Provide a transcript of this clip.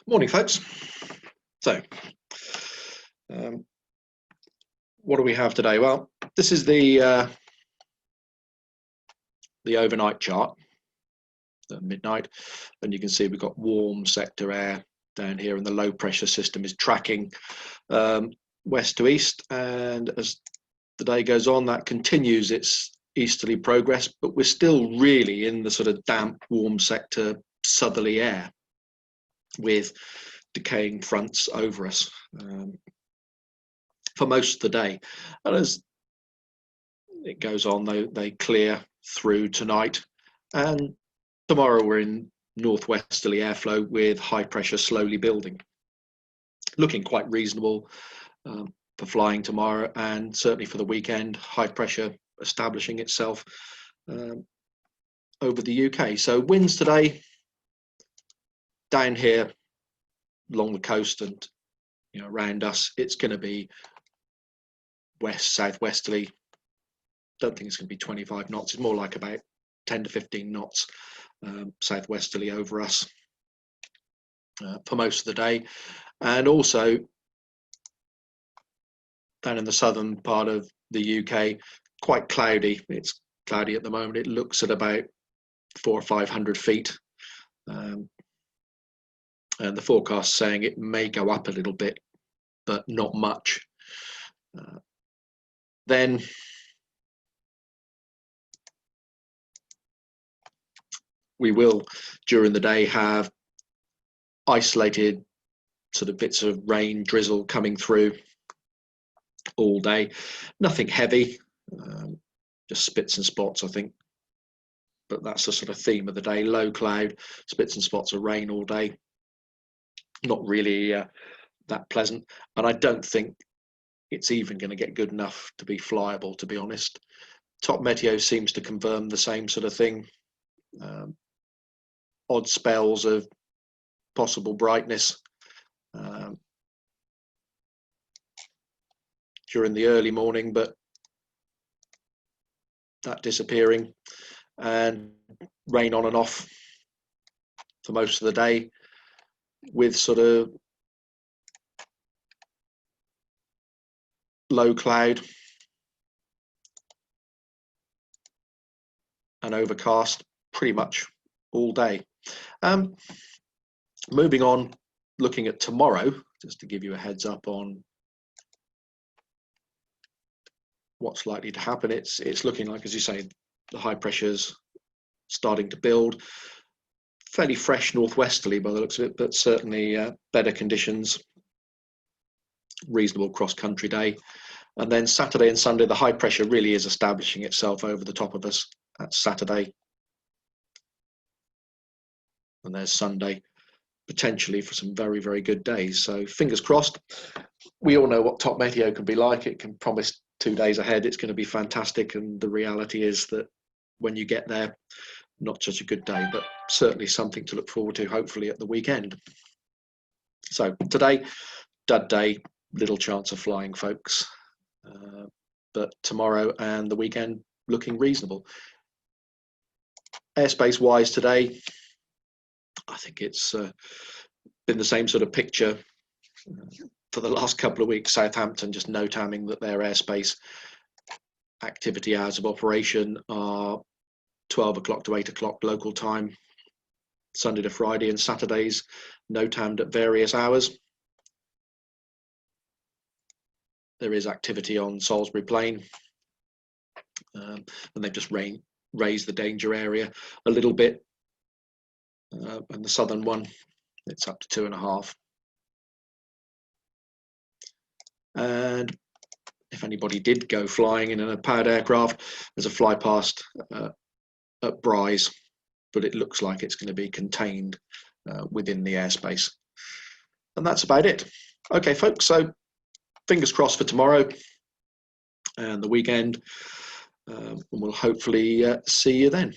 Morning, folks. So, um, what do we have today? Well, this is the overnight chart at midnight, and you can see we've got warm sector air down here, and the low pressure system is tracking west to east. And as the day goes on, that continues its easterly progress, but we're still really in the sort of damp, warm sector, southerly air with decaying fronts over us for most of the day. And as it goes on, they clear through tonight, and tomorrow we're in northwesterly airflow with high pressure slowly building, looking quite reasonable for flying tomorrow, and certainly for the weekend, high pressure establishing itself over the UK. So winds today down here along the coast and around us, it's going to be west southwesterly. Don't think it's going to be 25 knots. It's more like about 10 to 15 knots southwesterly over us for most of the day. And also down in the southern part of the UK, quite cloudy. It's cloudy at the moment. It looks at about 400 or 500 feet. And the forecast saying it may go up a little bit, but not much. Then we will, during the day, have isolated sort of bits of rain, drizzle coming through all day. Nothing heavy, just spits and spots, I think. But that's the sort of theme of the day. Low cloud, spits and spots of rain all day. Not really that pleasant. And I don't think it's even going to get good enough to be flyable, to be honest. Top Meteo seems to confirm the same sort of thing. Odd spells of possible brightness during the early morning, but that disappearing, and rain on and off for most of the day, with sort of low cloud and overcast pretty much all day. Moving on, looking at tomorrow, just to give you a heads up on what's likely to happen. It's looking like, as you say, the high pressure's starting to build. Fairly fresh northwesterly by the looks of it, but certainly better conditions, reasonable cross-country day. And then Saturday and Sunday, the high pressure really is establishing itself over the top of us. That's Saturday. And there's Sunday, potentially for some very, very good days. So fingers crossed. We all know what Top Meteo can be like. It can promise 2 days ahead it's going to be fantastic, and the reality is that when you get there, not such a good day, but certainly something to look forward to, hopefully at the weekend. So today, dud day, little chance of flying, folks. But tomorrow and the weekend looking reasonable. Airspace wise today, I think it's been the same sort of picture for the last couple of weeks. Southampton just notaming that their airspace activity hours of operation are 12 o'clock to 8 o'clock local time, Sunday to Friday, and Saturdays notamed at various hours. There is activity on Salisbury Plain, and they've just raised the danger area a little bit. And the southern one, it's up to 2.5. And if anybody did go flying in a powered aircraft, there's a fly past at Bryce, but it looks like it's going to be contained within the airspace. And that's about it. Okay, folks, so fingers crossed for tomorrow and the weekend, and we'll hopefully see you then.